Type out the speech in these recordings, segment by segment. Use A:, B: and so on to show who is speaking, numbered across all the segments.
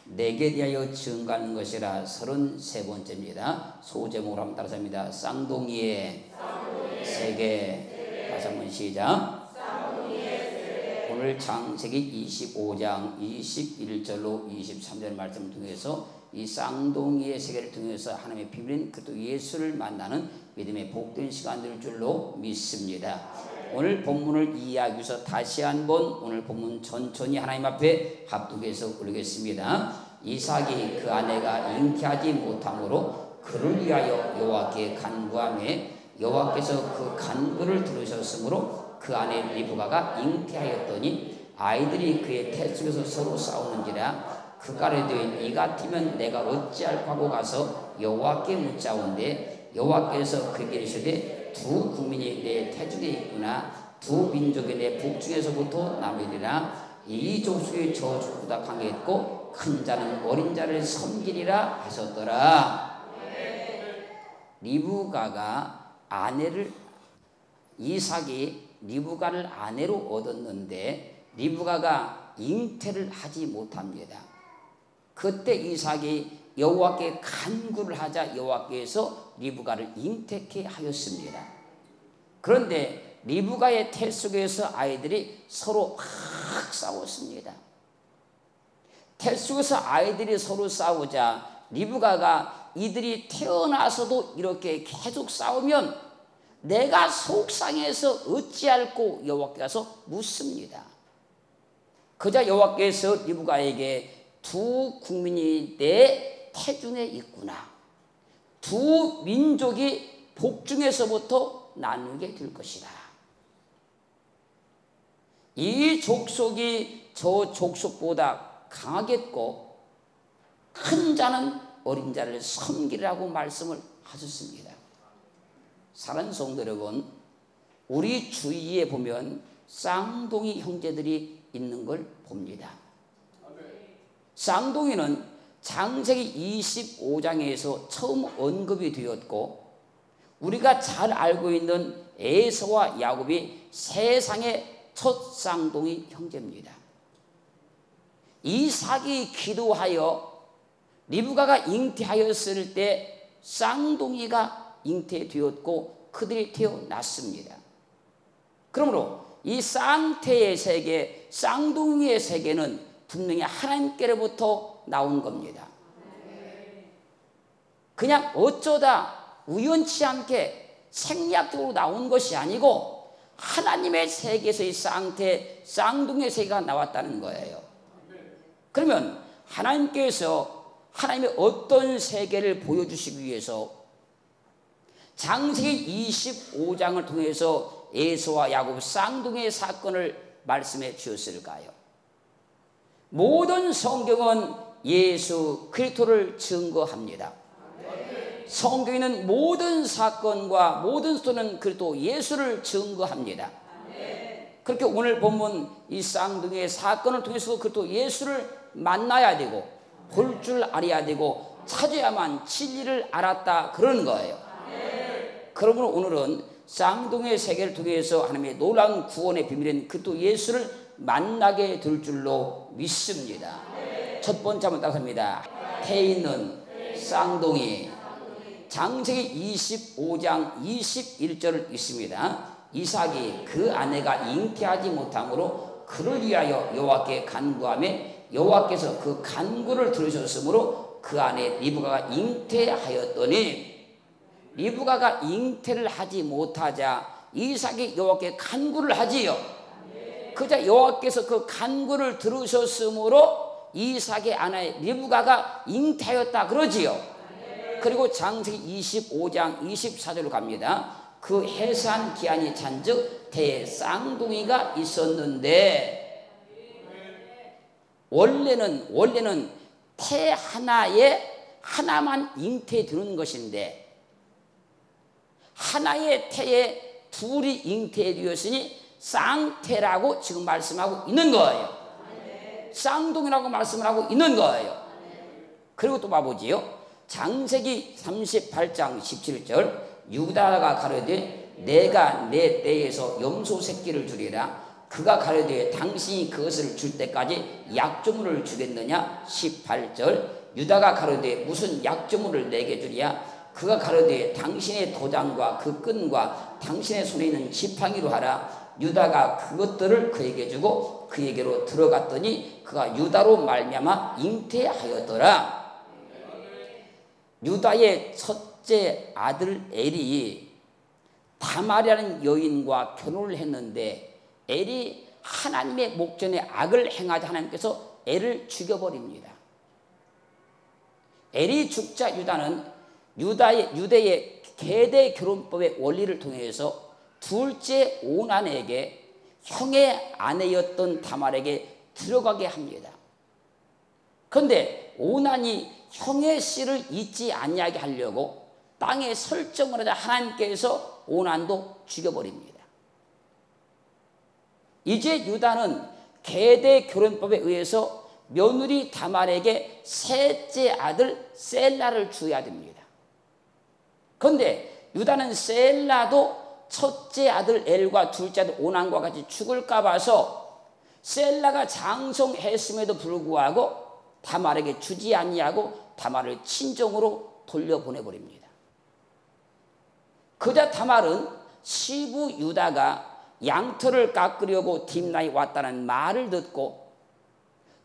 A: 내게 대하여 증가하는 것이라. 33번째입니다. 소제목으로 한번 따라서 합니다. 쌍둥이의 세계. 다시 한번 시작. 오늘 창세기 25장 21절로 23절 말씀을 통해서 이 쌍둥이의 세계를 통해서 하나님의 비밀인 그리스도 예수를 만나는 믿음의 복된 시간될 줄로 믿습니다. 오늘 본문을 이해하기 위해서 다시 한번 오늘 본문 천천히 하나님 앞에 합독해서 올리겠습니다. 이삭이 그 아내가 잉태하지 못함으로 그를 위하여 여호와께 간구하매 여호와께서 그 간구를 들으셨으므로 그 아내 리브가가 잉태하였더니 아이들이 그의 태 속에서 서로 싸우는지라. 그가 이르되 이 같으면 내가 어찌할까 하고 가서 여호와께 묻자온데 여호와께서 그에게 이르시되 두 국민이 내 태 중에 있구나. 두 민족이 내 복중에서부터 나누리라. 이 족속이 저 족보다 강했고 큰 자는 어린 자를 섬기리라 하셨더라. 리브가가 아내를 이삭이 리브가를 아내로 얻었는데 리브가가 잉태를 하지 못합니다. 그때 이삭이 여호와께 간구를 하자 여호와께서 리브가를 잉태케 하였습니다. 그런데 리브가의 태 속에서 아이들이 서로 막 싸웠습니다. 태 속에서 아이들이 서로 싸우자 리브가가 이들이 태어나서도 이렇게 계속 싸우면 내가 속상해서 어찌할꼬 여호와께 가서 묻습니다. 그자 여호와께서 리브가에게 두 국민이 내 태중에 있구나. 두 민족이 복중에서부터 나누게 될 것이다. 이 족속이 저 족속보다 강하겠고 큰 자는 어린 자를 섬기라고 말씀을 하셨습니다. 사랑하는 성도 여러분, 우리 주위에 보면 쌍둥이 형제들이 있는 걸 봅니다. 쌍둥이는 창세기 25장에서 처음 언급이 되었고 우리가 잘 알고 있는 에서와 야곱이 세상의 첫 쌍둥이 형제입니다. 이삭이 기도하여 리브가가 잉태하였을 때 쌍둥이가 잉태되었고 그들이 태어났습니다. 그러므로 이 쌍태의 세계, 쌍둥이의 세계는 분명히 하나님께로부터 나온 겁니다. 그냥 어쩌다 우연치 않게 생략적으로 나온 것이 아니고 하나님의 세계에서의 쌍태, 쌍둥이의 세계가 나왔다는 거예요. 그러면 하나님께서 하나님의 어떤 세계를 보여주시기 위해서 창세기 25장을 통해서 에서와 야곱 쌍둥이의 사건을 말씀해 주셨을까요? 모든 성경은 예수 그리스도를 증거합니다. 성경에는 모든 사건과 모든 스토리는 그리스도 예수를 증거합니다. 그렇게 오늘 본문 이 쌍둥이의 사건을 통해서 그리스도 예수를 만나야 되고 볼 줄 알아야 되고 찾아야만 진리를 알았다 그런 거예요. 그러므로 오늘은 쌍둥이의 세계를 통해서 하나님의 놀라운 구원의 비밀인 그리스도 예수를 만나게 될 줄로 믿습니다. 첫 번째 한번 따라합니다. 태에 있는 쌍둥이. 창세기 25장 21절을 읽습니다. 이삭이 그 아내가 잉태하지 못함으로 그를 위하여 여호와께 간구하며 여호와께서 그 간구를 들으셨으므로 그 아내 리브가가 잉태하였더니 리브가가 잉태를 하지 못하자 이삭이 여호와께 간구를 하지요. 그자 여호와께서 그 간구를 들으셨으므로 이삭의 아내 리브가가 잉태하였다 그러지요. 그리고 창세기 25장 24절로 갑니다. 그 해산 기한이 찬즉 태에 쌍둥이가 있었는데 원래는 태 하나에 하나만 잉태되는 것인데 하나의 태에 둘이 잉태되었으니 쌍태라고 지금 말씀하고 있는 거예요. 쌍둥이라고 말씀을 하고 있는 거예요. 그리고 또 봐보지요. 창세기 38장 17절 유다가 가로되 내가 내 떼에서 염소 새끼를 주리라. 그가 가로되 당신이 그것을 줄 때까지 약조물을 주겠느냐? 18절 유다가 가로되 무슨 약조물을 내게 주랴? 그가 가로되 당신의 도장과 그 끈과 당신의 손에 있는 지팡이로 하라. 유다가 그것들을 그에게 주고 그에게로 들어갔더니 그가 유다로 말미암아 잉태하였더라. 유다의 첫째 아들 엘이 다말이라는 여인과 결혼을 했는데 엘이 하나님의 목전에 악을 행하자 하나님께서 엘을 죽여버립니다. 엘이 죽자 유다는 유대의 계대 결혼법의 원리를 통해서 둘째 오난에게 형의 아내였던 다말에게 들어가게 합니다. 그런데 오난이 형의 씨를 잊지 아니하게 하려고 땅에 설정을 하자 하나님께서 오난도 죽여버립니다. 이제 유다는 계대 결혼법에 의해서 며느리 다말에게 셋째 아들 셀라를 줘야 됩니다. 그런데 유다는 셀라도 첫째 아들 엘과 둘째 아들 오난과 같이 죽을까 봐서 셀라가 장성했음에도 불구하고 다말에게 주지 아니하고 다말을 친정으로 돌려보내버립니다. 그자 다말은 시부 유다가 양털을 깎으려고 딥나에 왔다는 말을 듣고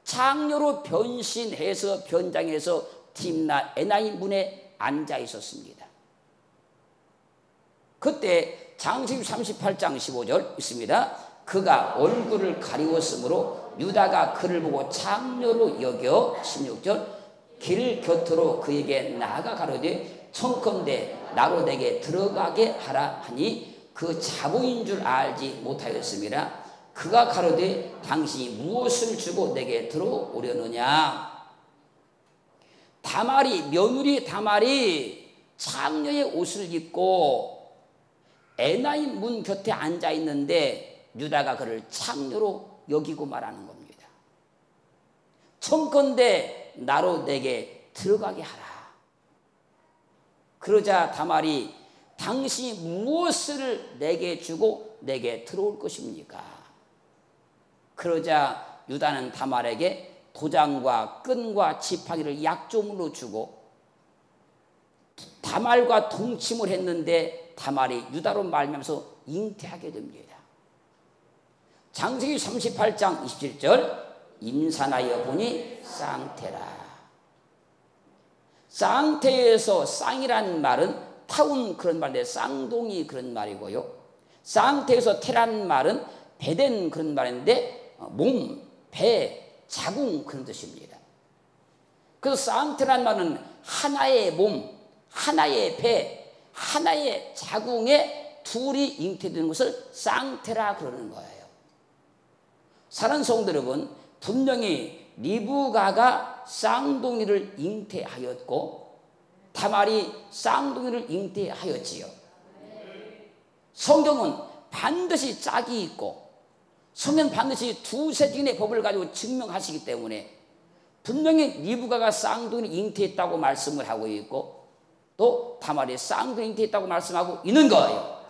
A: 창녀로 변신해서 변장해서 딥나 에나임 문에 앉아 있었습니다. 그때 장세기 38장 15절 있습니다. 그가 얼굴을 가리웠으므로 유다가 그를 보고 창녀로 여겨 16절 길 곁으로 그에게 나아가 가로되 청컨대 나로 내게 들어가게 하라 하니 그 자부인 줄 알지 못하였습니다. 그가 가로되 당신이 무엇을 주고 내게 들어오려느냐? 며느리 다말이 창녀의 옷을 입고 에나임 문 곁에 앉아 있는데 유다가 그를 창녀로 여기고 말하는 겁니다. 청컨대 나로 내게 들어가게 하라. 그러자 다말이 당신이 무엇을 내게 주고 내게 들어올 것입니까? 그러자 유다는 다말에게 도장과 끈과 지팡이를 약조물로 주고 다말과 동침을 했는데 다말이 유다로 말미암아서 잉태하게 됩니다. 장세기 38장 27절 임산하여 보니 쌍태라. 쌍태에서 쌍이라는 말은 타운 그런 말인데 쌍둥이 그런 말이고요. 쌍태에서 태라는 말은 배된 그런 말인데 몸, 배, 자궁 그런 뜻입니다. 그래서 쌍태라는 말은 하나의 몸, 하나의 배, 하나의 자궁에 둘이 잉태되는 것을 쌍태라 그러는 거예요. 사랑하는 성도 여러분, 분명히 리브가가 쌍둥이를 잉태하였고 다말이 쌍둥이를 잉태하였지요. 성경은 반드시 짝이 있고 성경은 반드시 두세진의 법을 가지고 증명하시기 때문에 분명히 리브가가 쌍둥이를 잉태했다고 말씀을 하고 있고 또 다말이 쌍둥이 잉태했다고 말씀하고 있는 거예요.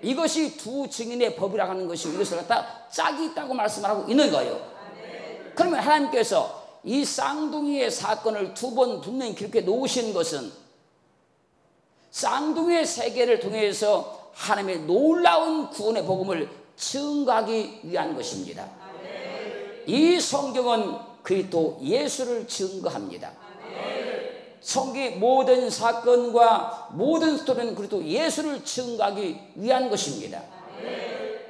A: 이것이 두 증인의 법이라고 하는 것이 이것을 갖다 짝이 있다고 말씀하고 있는 거예요. 그러면 하나님께서 이 쌍둥이의 사건을 두 번 분명히 기록해 놓으신 것은 쌍둥이의 세계를 통해서 하나님의 놀라운 구원의 복음을 증거하기 위한 것입니다. 이 성경은 그리스도 예수를 증거합니다. 성경의 모든 사건과 모든 스토리는 그리스도 예수를 증거하기 위한 것입니다.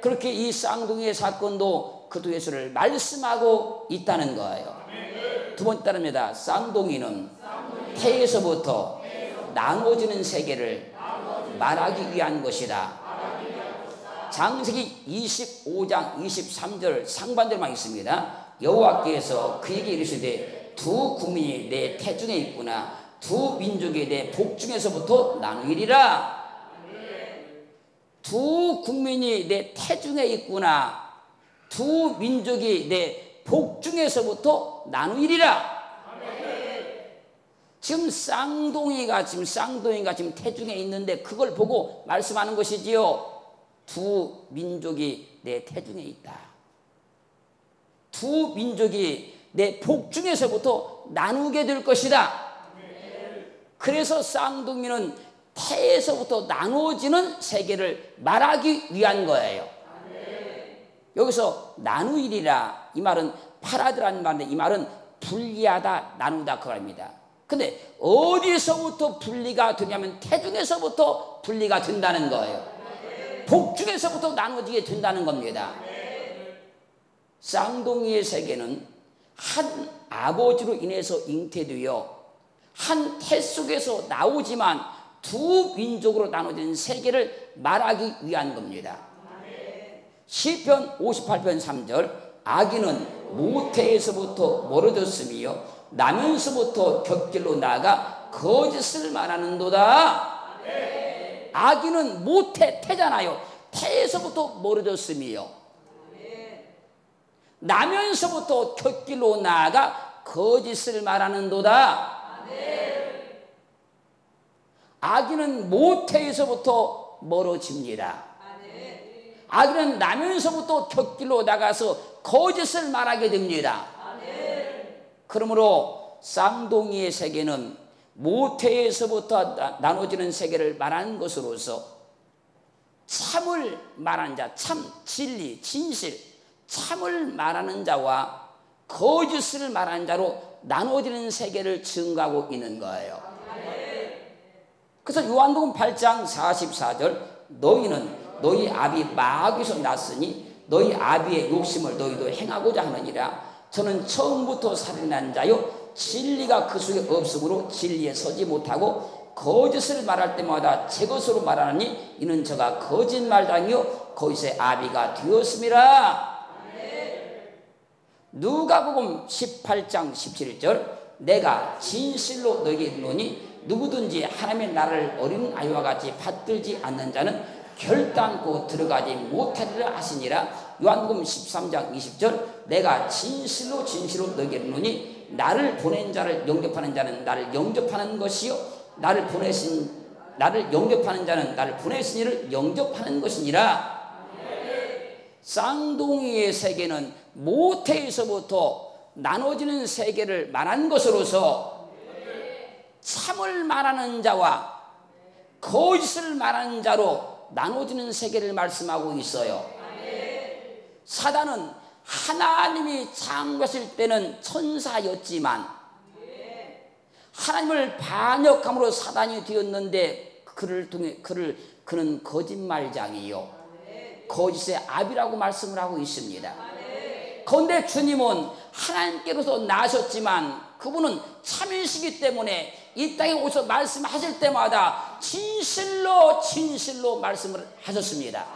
A: 그렇게 이 쌍둥이의 사건도 그리스도 예수를 말씀하고 있다는 거예요. 두 번째 따릅니다. 쌍둥이는 태에서부터 나눠지는 세계를 말하기 위한 것이다. 장세기 25장 23절 상반절만 있습니다. 여호와께서 그에게 이르시되 두 국민이 내 태중에 있구나. 두 민족이 내 복중에서부터 나누리라. 두 국민이 내 태중에 있구나. 두 민족이 내 복중에서부터 나누리라. 지금 쌍둥이가 지금 태중에 있는데 그걸 보고 말씀하는 것이지요. 두 민족이 내 태중에 있다. 두 민족이 내 복중에서부터 나누게 될 것이다. 그래서 쌍둥이는 태에서부터 나누어지는 세계를 말하기 위한 거예요. 여기서 나누이리라 이 말은 파라드라는 말인데 이 말은 분리하다 나누다 그 말입니다. 근데 어디서부터 분리가 되냐면 태중에서부터 분리가 된다는 거예요. 복중에서부터 나누어지게 된다는 겁니다. 쌍둥이의 세계는 한 아버지로 인해서 잉태되어 한 태 속에서 나오지만 두 민족으로 나눠진 세계를 말하기 위한 겁니다. 시편 58편 3절 아기는 모태에서부터 멀어졌으며 나면서부터 곁길로 나아가 거짓을 말하는도다. 아기는 모태, 태잖아요. 태에서부터 멀어졌으며 나면서부터 곁길로 나아가 거짓을 말하는도다. 아기는 모태에서부터 멀어집니다. 아기는 나면서부터 곁길로 나가서 거짓을 말하게 됩니다. 그러므로 쌍둥이의 세계는 모태에서부터 나눠지는 세계를 말하는 것으로서 참을 말하는 자, 참, 진리, 진실, 참을 말하는 자와 거짓을 말하는 자로 나눠지는 세계를 증거하고 있는 거예요. 그래서 요한복음 8장 44절 너희는 너희 아비 마귀에서 났으니 너희 아비의 욕심을 너희도 행하고자 하느니라. 저는 처음부터 살인한 자요 진리가 그 속에 없으므로 진리에 서지 못하고 거짓을 말할 때마다 제 것으로 말하느니 이는 저가 거짓말장이요 거짓의 아비가 되었음이라. 누가복음 18장 17절 내가 진실로 너희에게 이르노니 누구든지 하나님의 나라를 어린 아이와 같이 받들지 않는 자는 결단코 들어가지 못하리라 하시니라. 요한복음 13장 20절 내가 진실로 진실로 너희에게 이르노니 나를 보낸 자를 영접하는 자는 나를 영접하는 것이요 나를 영접하는 자는 나를 보내신 이를 영접하는 것이니라. 쌍둥이의 세계는 모태에서부터 나눠지는 세계를 말하는 것으로서 참을 말하는 자와 거짓을 말하는 자로 나눠지는 세계를 말씀하고 있어요. 사단은 하나님이 창조하실 때는 천사였지만 하나님을 반역함으로 사단이 되었는데 그는 거짓말장이요 거짓의 아비라고 말씀을 하고 있습니다. 그런데 주님은 하나님께로서 나셨지만 그분은 참이시기 때문에 이 땅에 오셔서 말씀하실 때마다 진실로 진실로 말씀을 하셨습니다.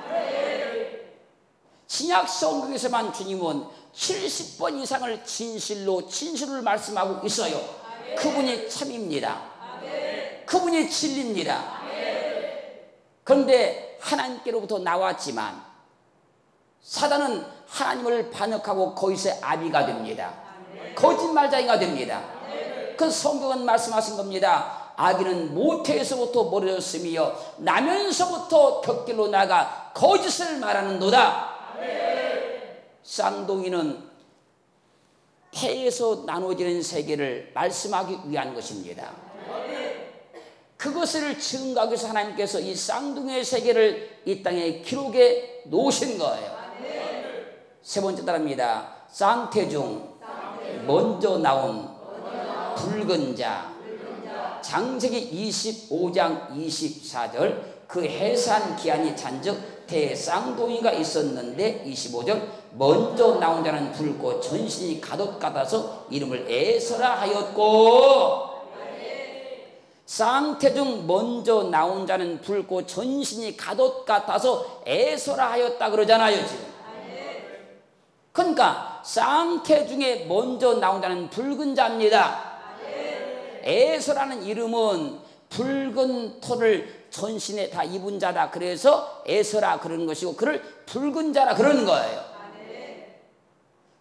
A: 신약 성경에서만 주님은 70번 이상을 진실로 진실을 말씀하고 있어요. 그분이 참입니다. 그분이 진리입니다. 그런데 하나님께로부터 나왔지만 사단은 하나님을 반역하고 거짓의 아비가 됩니다. 거짓말장이가 됩니다. 그 성경은 말씀하신 겁니다. 아기는 모태에서부터 멀어졌으며 나면서부터 곁길로 나가 거짓을 말하는도다. 쌍둥이는 태에서 나눠지는 세계를 말씀하기 위한 것입니다. 그것을 증거하기 위해서 하나님께서 이 쌍둥이의 세계를 이 땅에 기록해 놓으신 거예요. 세 번째 따라합니다. 쌍태 중 먼저 나온 붉은 자. 창세기 25장 24절 그 해산 기한이 잔즉 태에 쌍둥이가 있었는데 25절 먼저 나온 자는 붉고 전신이 가돛 같아서 이름을 에서라 하였고. 쌍태 중 먼저 나온 자는 붉고 전신이 가돛 같아서 에서라 하였다 그러잖아요 지금. 그러니까 쌍태 중에 먼저 나온 자는 붉은 자입니다. 에서라는 이름은 붉은 털을 전신에 다 입은 자다. 그래서 에서라 그러는 것이고 그를 붉은 자라 그러는 거예요.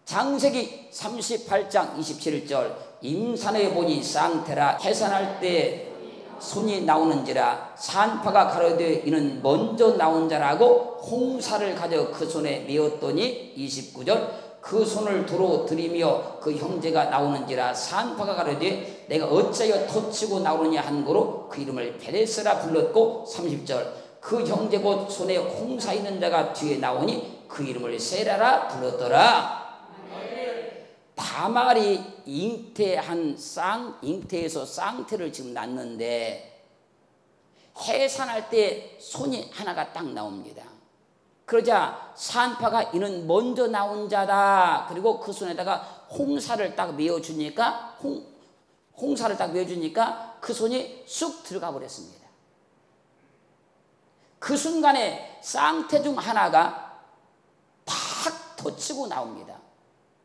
A: 창세기 38장 27절 임산해 보니 쌍태라 해산할 때 손이 나오는지라 산파가 가로되 이는 먼저 나온 자라고 홍사를 가져 그 손에 메었더니 29절 그 손을 도로 들이며 그 형제가 나오는지라 산파가 가로되 내가 어찌하여 터치고 나오느냐 한 거로 그 이름을 베레스라 불렀고 30절 그 형제 곧 손에 홍사 있는 자가 뒤에 나오니 그 이름을 세라라 불렀더라. 다말이 잉태에서 쌍태를 지금 낳는데 해산할 때 손이 하나가 딱 나옵니다. 그러자 산파가 이는 먼저 나온 자다. 그리고 그 손에다가 홍사를 딱 메어주니까 홍사를 딱 메어주니까 그 손이 쑥 들어가 버렸습니다. 그 순간에 쌍태 중 하나가 탁 터치고 나옵니다.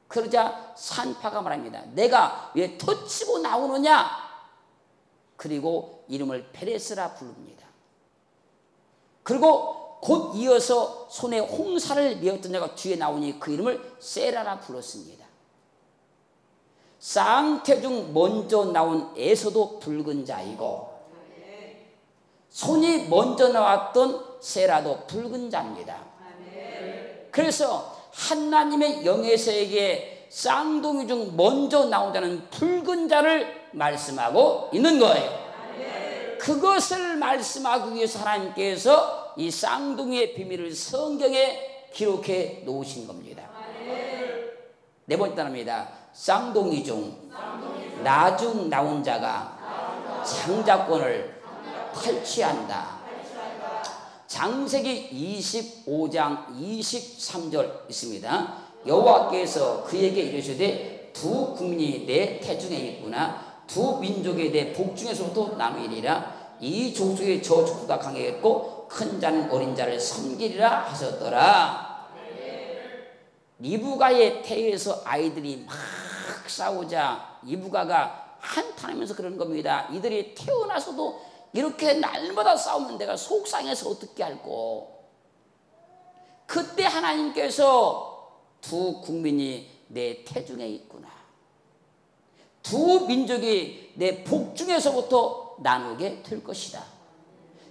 A: 그러자 산파가 말합니다. 내가 왜 터치고 나오느냐? 그리고 이름을 페레스라 부릅니다. 그리고 곧 이어서 손에 홍사를 메었던 자가 뒤에 나오니 그 이름을 세라라 불렀습니다. 쌍태 중 먼저 나온 에서도 붉은 자이고 손이 먼저 나왔던 세라도 붉은 자입니다. 그래서 하나님의 영에서에게 쌍둥이 중 먼저 나온 자는 붉은 자를 말씀하고 있는 거예요. 그것을 말씀하기 위해서 하나님께서 이 쌍둥이의 비밀을 성경에 기록해 놓으신 겁니다. 네 번째 단어입니다. 쌍둥이 중 나중 나온 자가 장자권을 탈취한다. 장세기 25장 23절 있습니다. 여호와께서 그에게 이르시되 두 국민이 내 태중에 있구나. 두 민족이 내 복중에서부터 나누리라. 이 족속의 저 족보다 강하겠고 큰 자는 어린 자를 섬기리라 하셨더라. 리브가의 태에서 아이들이 막 싸우자 리브가가 한탄하면서 그러는 겁니다. 이들이 태어나서도 이렇게 날마다 싸우면 내가 속상해서 어떻게 할꼬. 그때 하나님께서 두 국민이 내 태중에 있구나. 두 민족이 내 복중에서부터 나누게 될 것이다.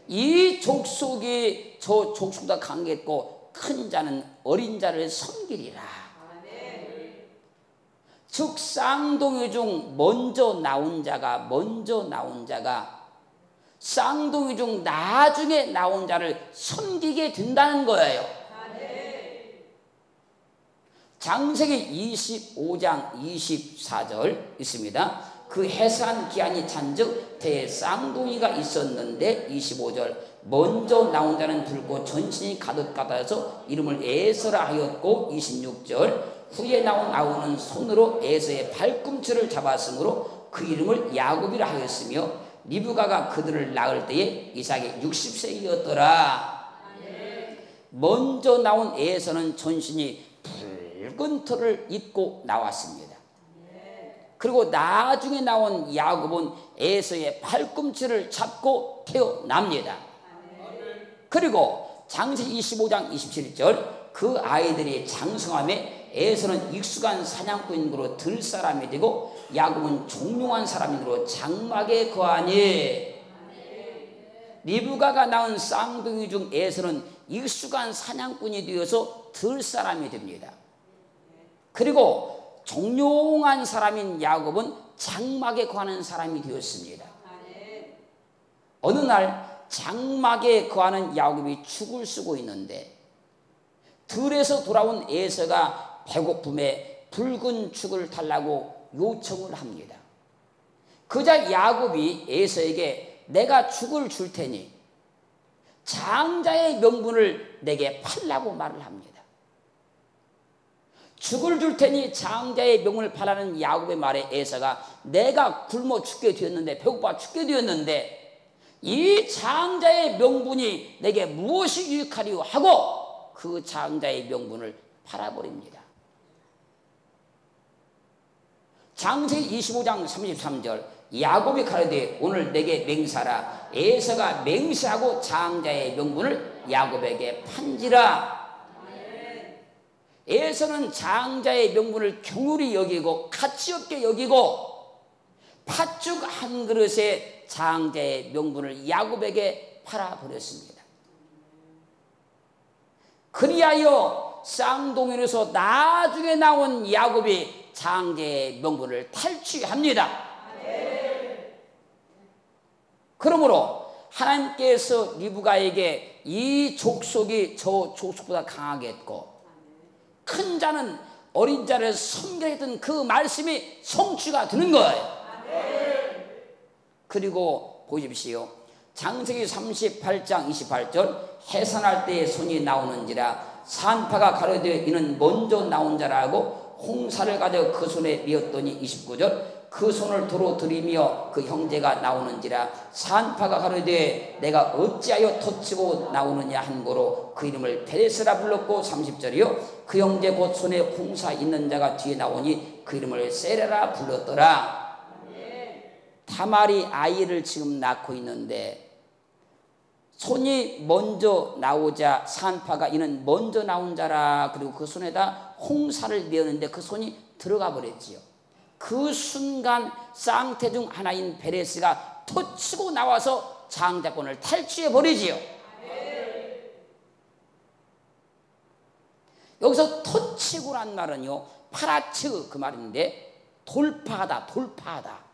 A: 이 족속이 저 족속보다 강했고 큰 자는 어린 자를 섬기리라. 즉 쌍둥이 중 먼저 나온 자가 쌍둥이 중 나중에 나온 자를 섬기게 된다는 거예요. 장세기 25장 24절 있습니다. 그 해산 기한이 찬즉 대에 쌍둥이가 있었는데 25절 먼저 나온 자는 붉고 전신이 가득 가다서 이름을 에서라 하였고 26절 후에 나온 아우는 손으로 에서의 발꿈치를 잡았으므로 그 이름을 야곱이라 하였으며 리브가가 그들을 낳을 때에 이삭이 60세이었더라. 먼저 나온 에서는 전신이 붉은 털을 입고 나왔습니다. 그리고 나중에 나온 야곱은 에서의 팔꿈치를 잡고 태어납니다. 그리고 장세기 25장 27절 그 아이들이 장성함에 에서는 익숙한 사냥꾼으로 들 사람이 되고 야곱은 종용한 사람으로 장막에 거하니. 리브가가 낳은 쌍둥이 중 에서는 익숙한 사냥꾼이 되어서 들 사람이 됩니다. 그리고 종용한 사람인 야곱은 장막에 거하는 사람이 되었습니다. 어느 날 장막에 거하는 야곱이 죽을 쓰고 있는데 들에서 돌아온 에서가 배고픔에 붉은 죽을 달라고 요청을 합니다. 그자 야곱이 에서에게 내가 죽을 줄 테니 장자의 명분을 내게 팔라고 말을 합니다. 죽을 줄 테니 장자의 명분을 팔라는 야곱의 말에 에서가 내가 굶어 죽게 되었는데 배고파 죽게 되었는데 이 장자의 명분이 내게 무엇이 유익하리요 하고 그 장자의 명분을 팔아버립니다. 장세기 25장 33절 야곱이 가로되 오늘 내게 맹세하라. 에서가 맹세하고 장자의 명분을 야곱에게 판지라. 에서는 장자의 명분을 경홀히 여기고 가치없게 여기고 팥죽 가축 한 그릇의 장자의 명분을 야곱에게 팔아버렸습니다. 그리하여 쌍둥이로서 나중에 나온 야곱이 장자의 명분을 탈취합니다. 그러므로 하나님께서 리브가에게 이 족속이 저 족속보다 강하겠고 큰 자는 어린 자를 섬겨했던 그 말씀이 성취가 되는 거예요. 그리고 보십시오. 창세기 38장 28절 해산할 때에 손이 나오는지라 산파가 가로되 이는 먼저 나온 자라고 홍사를 가져 그 손에 메었더니 29절 그 손을 도로 들이며 그 형제가 나오는지라 산파가 가로되 내가 어찌하여 터치고 나오느냐 한 거로 그 이름을 베레스라 불렀고 30절이요 그 형제 곧 손에 홍사 있는 자가 뒤에 나오니 그 이름을 세레라 불렀더라. 타말이 아이를 지금 낳고 있는데 손이 먼저 나오자 산파가 이는 먼저 나온 자라 그리고 그 손에다 홍사를 메었는데 그 손이 들어가 버렸지요. 그 순간 쌍태 중 하나인 베레스가 터치고 나와서 장자권을 탈취해 버리지요. 여기서 터치고란 말은요 파라츠 그 말인데 돌파하다 돌파하다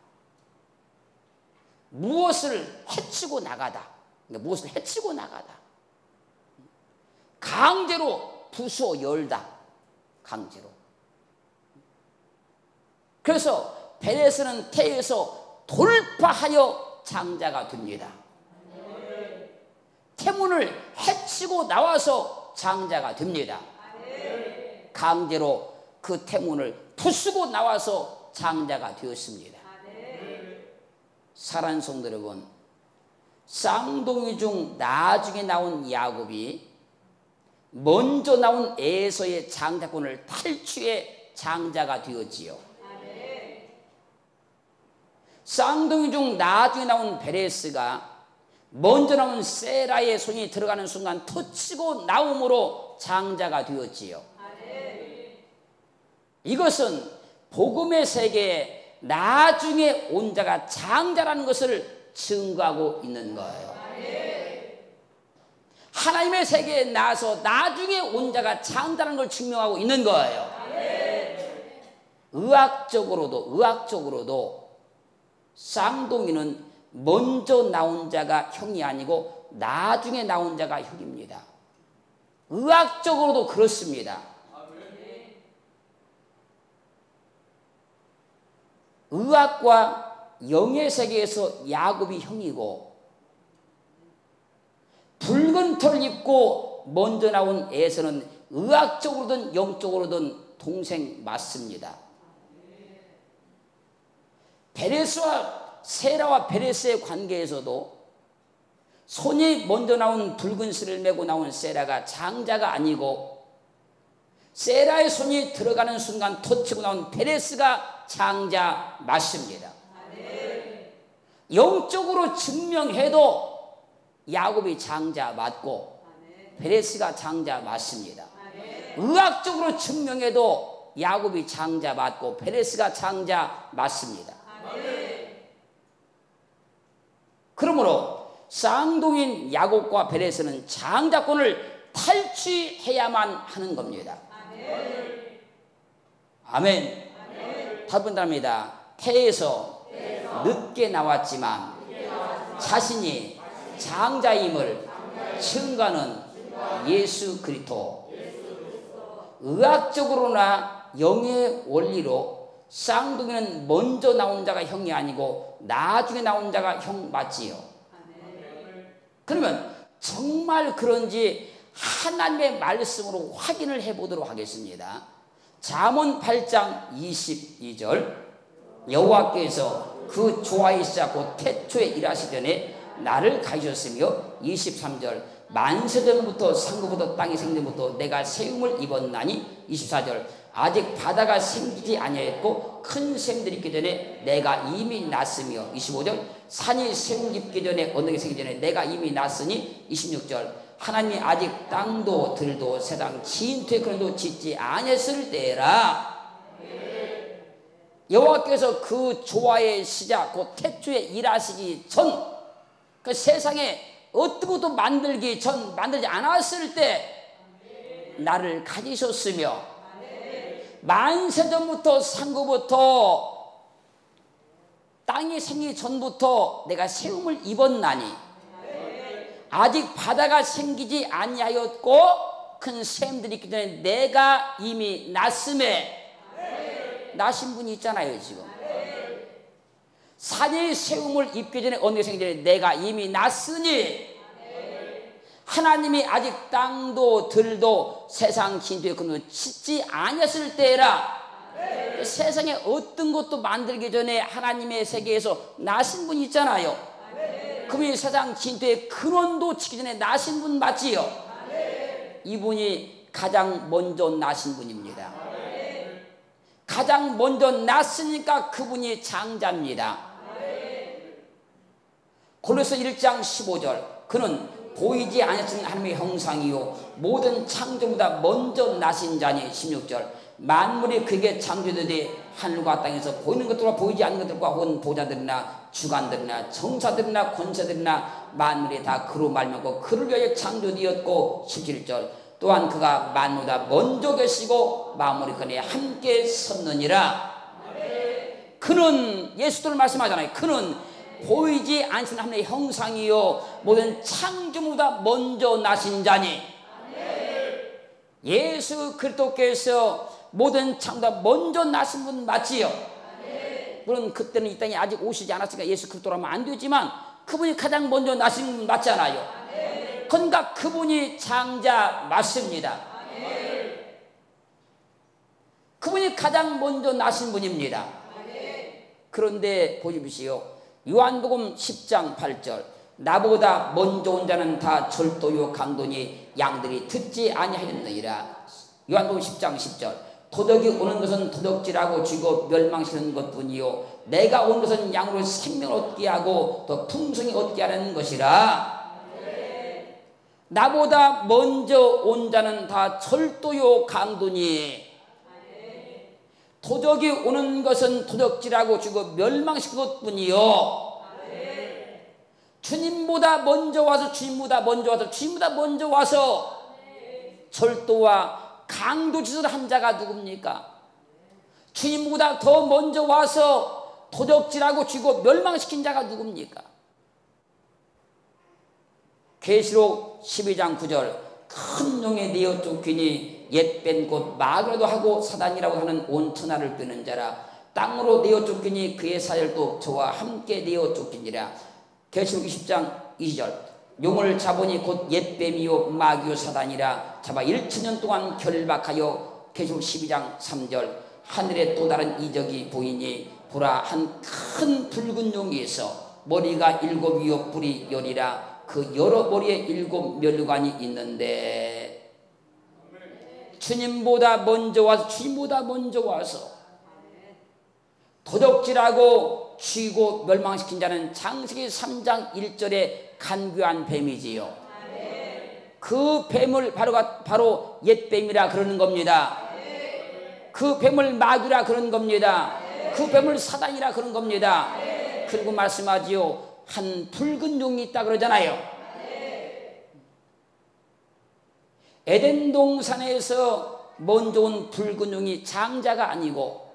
A: 무엇을 해치고 나가다 무엇을 해치고 나가다 강제로 부수어 열다 강제로. 그래서 베레스는 태에서 돌파하여 장자가 됩니다. 태문을 해치고 나와서 장자가 됩니다. 강제로 그 태문을 부수고 나와서 장자가 되었습니다. 사랑하는 성도 여러분, 쌍둥이 중 나중에 나온 야곱이 먼저 나온 에서의 장자권을 탈취해 장자가 되었지요. 쌍둥이 중 나중에 나온 베레스가 먼저 나온 세라의 손이 들어가는 순간 터치고 나옴으로 장자가 되었지요. 이것은 복음의 세계에 나중에 온 자가 장자라는 것을 증거하고 있는 거예요. 하나님의 세계에 나와서 나중에 온 자가 장자라는 걸 증명하고 있는 거예요. 의학적으로도 쌍둥이는 먼저 나온 자가 형이 아니고 나중에 나온 자가 형입니다. 의학적으로도 그렇습니다. 의학과 영의 세계에서 야곱이 형이고 붉은 털을 입고 먼저 나온 에서는 의학적으로든 영적으로든 동생 맞습니다. 베레스와 세라와 베레스의 관계에서도 손이 먼저 나온 붉은 실을 메고 나온 세라가 장자가 아니고 세라의 손이 들어가는 순간 터치고 나온 베레스가 장자 맞습니다. 영적으로 증명해도 야곱이 장자 맞고 베레스가 장자 맞습니다. 의학적으로 증명해도 야곱이 장자 맞고 베레스가 장자 맞습니다. 그러므로 쌍둥이인 야곱과 베레스는 장자권을 탈취해야만 하는 겁니다. 아멘. 답답합니다. 태에서 늦게 나왔지만 자신이 장자임을 증거하는 예수 그리스도. 의학적으로나 영의 원리로 쌍둥이는 먼저 나온 자가 형이 아니고 나중에 나온 자가 형 맞지요. 그러면 정말 그런지 하나님의 말씀으로 확인을 해보도록 하겠습니다. 잠언 8장 22절 여호와께서 그 조아이시자 곧 태초에 일하시전에 나를 가지셨으며 23절 만세전부터 상고부터 땅이 생전부터 내가 세움을 입었나니 24절 아직 바다가 생기지 아니하였고 큰 샘들이 있기 전에 내가 이미 났으며 25절 산이 세움 깊기 전에 언덕이 생기기 전에 내가 이미 났으니 26절 하나님이 아직 땅도 들도 세상 진토의 근원도 짓지 아니했을 때라. 여호와께서 그 조화의 시작 곧 태초에 일하시기 전, 그 세상에 어떤 것도 만들지 않았을 때 나를 가지셨으며 만세전부터 상고부터 땅이 생기기 전부터 내가 세움을 입었나니 아직 바다가 생기지 아니하였고 큰 샘들이 있기 전에 내가 이미 났음에, 나신 분이 있잖아요. 지금 산이 세움을 입기 전에, 언니가 생기기 전에 내가 이미 났으니, 하나님이 아직 땅도 들도 세상 진토에 근원 짓지 아니었을 때라. 세상에 어떤 것도 만들기 전에 하나님의 세계에서 나신 분 있잖아요. 그분이 세상 진토의 근원도 치기 전에 나신 분 맞지요? 이분이 가장 먼저 나신 분입니다. 가장 먼저 났으니까 그분이 장자입니다. 골로새 1장 15절, 그는 보이지 않았던 하나님의 형상이요 모든 창조보다 먼저 나신 자니. 16절, 만물이 그에게 창조되되 하늘과 땅에서 보이는 것들과 보이지 않는 것들과 혹은 보좌들이나 주관들이나 정사들이나 권세들이나 만물이 다 그로 말미암고 그를 위하여 창조되었고. 17절, 또한 그가 만물보다 먼저 계시고 만물이 그네 함께 섰느니라. 그는, 예수도 말씀하잖아요. 그는 보이지 않는 하나님의 형상이요 모든 창조보다 먼저 나신 자니. 예수 그리스도께서 모든 창조보다 먼저 나신 분 맞지요? 물론 그때는 이 땅에 아직 오시지 않았으니까 예수 그리스도라면 안 되지만 그분이 가장 먼저 나신 분 맞잖아요. 그러니까 그분이 장자 맞습니다. 그분이 가장 먼저 나신 분입니다. 그런데 보십시오. 요한복음 10장 8절, 나보다 먼저 온 자는 다 절도요 강도니 양들이 듣지 아니하였느니라. 요한복음 10장 10절, 도덕이 오는 것은 도덕질하고 쥐고 멸망시키는 것뿐이요 내가 온 것은 양으로 생명을 얻게 하고 더 풍성히 얻게 하는 것이라. 나보다 먼저 온 자는 다 절도요 강도니, 도덕이 오는 것은 도덕질하고 쥐고 멸망시키는 것뿐이요 주님보다 먼저 와서 절도와 강도짓을 한 자가 누굽니까? 주님보다 더 먼저 와서 도덕질하고 쥐고 멸망시킨 자가 누굽니까? 계시록 12장 9절, 큰 용에 내어 쫓기니 옛뺀 곧 마귀라도 하고 사단이라고 하는 온 천하를 끄는 자라. 땅으로 내어 쫓기니 그의 사열도 저와 함께 내어 쫓기니라. 계시록 20장 20절, 용을 잡으니 곧 옛뱀이요 마귀요 사단이라. 잡아 1000년 동안 결박하여. 계시록 12장 3절, 하늘에 또 다른 이적이 보이니 보라, 한 큰 붉은 용이 있어 머리가 7이요 뿔이 10이라. 그 여러 머리에 7 면류관이 있는데, 주님보다 먼저 와서 도적질하고 쥐고 멸망시킨 자는 창세기 3장 1절에 간교한 뱀이지요. 그 뱀을 바로 옛뱀이라 그러는 겁니다. 그 뱀을 마귀라 그러는 겁니다. 그 뱀을 사단이라 그런 겁니다. 그리고 말씀하지요, 한 붉은 용이 있다 그러잖아요. 에덴 동산에서 먼저 온 붉은 용이 장자가 아니고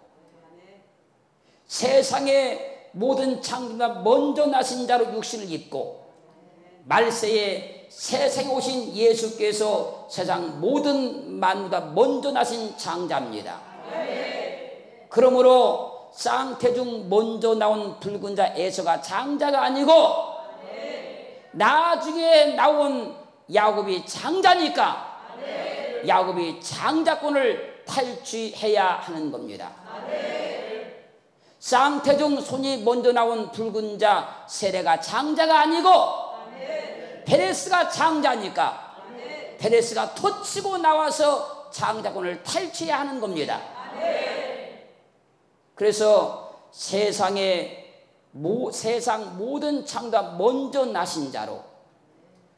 A: 세상의 모든 창조가 먼저 나신 자로 육신을 입고 말세에 세상에 오신 예수께서 세상 모든 만물보다 먼저 나신 장자입니다. 그러므로 쌍태 중 먼저 나온 붉은 자 에서가 장자가 아니고 나중에 나온 야곱이 장자니까 야곱이 장자권을 탈취해야 하는 겁니다. 쌍태 중 손이 먼저 나온 붉은 자 세레가 장자가 아니고 페레스가 장자니까 페레스가 토치고 나와서 장자권을 탈취해야 하는 겁니다. 그래서 세상 모든 창조가 먼저 나신 자로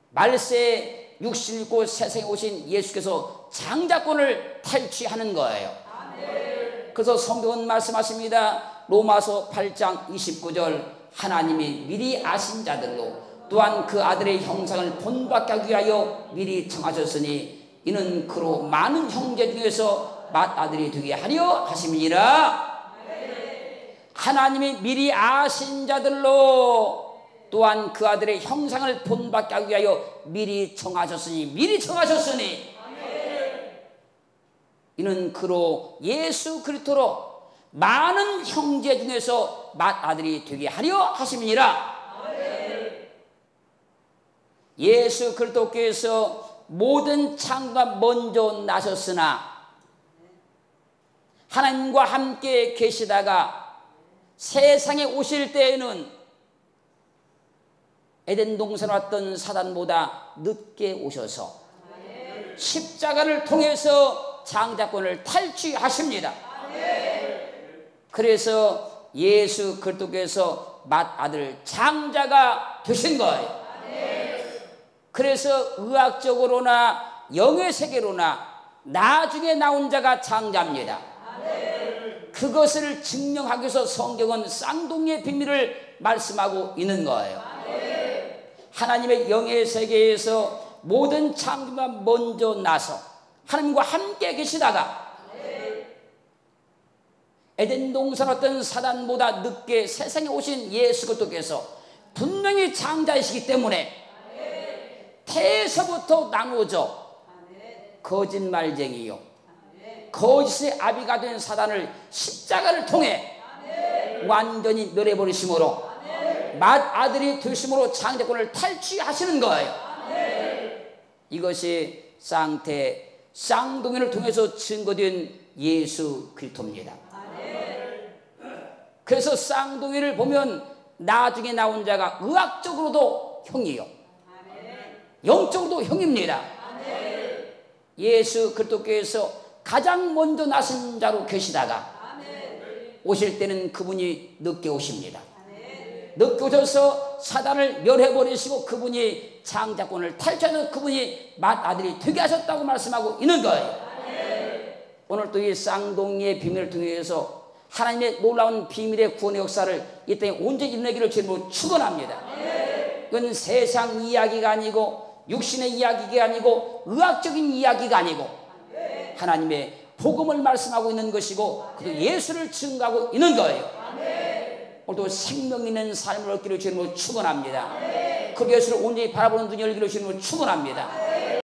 A: 말세에 육신 입고 세상에 오신 예수께서 장자권을 탈취하는 거예요. 그래서 성경은 말씀하십니다. 로마서 8장 29절 하나님이 미리 아신 자들로 또한 그 아들의 형상을 본받게 하기 위하여 미리 정하셨으니 이는 그로 많은 형제 중에서 맏아들이 되게 하려 하심이니라. 하나님이 미리 아신 자들로 또한 그 아들의 형상을 본받게 하기 위하여 미리 정하셨으니 이는 그로 예수 그리스도로 많은 형제 중에서 맏아들이 되게 하려 하심이니라. 예수 그리스도께서 모든 창조가 먼저 나셨으나 하나님과 함께 계시다가 세상에 오실 때에는 에덴 동산에 왔던 사단보다 늦게 오셔서 십자가를 통해서 장자권을 탈취하십니다. 그래서 예수 그리스도께서 맏아들 장자가 되신 거예요. 그래서 의학적으로나 영의 세계로나 나중에 나온 자가 장자입니다. 그것을 증명하기 위해서 성경은 쌍둥이의 비밀을 말씀하고 있는 거예요. 하나님의 영의 세계에서 모든 창조가 먼저 나서 하나님과 함께 계시다가 에덴 동산 어떤 사단보다 늦게 세상에 오신 예수 그리스도께서 분명히 장자이시기 때문에 태에서부터 나누어져 거짓말쟁이요 거짓의 아비가 된 사단을 십자가를 통해 완전히 멸해버리심으로 맏아들이 되심으로 장자권을 탈취하시는 거예요. 이것이 쌍둥이를 통해서 증거된 예수 그리스도입니다. 그래서 쌍둥이를 보면 나중에 나온 자가 의학적으로도 형이요 영적으로도 형입니다. 예수 그리스도께서 가장 먼저 나신 자로 계시다가 오실 때는 그분이 늦게 오십니다. 늦게 오셔서 사단을 멸해버리시고 그분이 장자권을 탈취해서 그분이 맏아들이 되게 하셨다고 말씀하고 있는 거예요. 오늘 또 이 쌍둥이의 비밀을 통해서 하나님의 놀라운 비밀의 구원의 역사를 이 땅에 온전히 일어나기를 주님으로 축원합니다. 이건 세상 이야기가 아니고 육신의 이야기가 아니고 의학적인 이야기가 아니고 하나님의 복음을 말씀하고 있는 것이고 그리고 예수를 증거하고 있는 거예요. 오늘도 생명 있는 삶을 얻기를 주님으로 축원합니다. 그 예수를 온전히 바라보는 눈이 열기를 주님으로 축원합니다.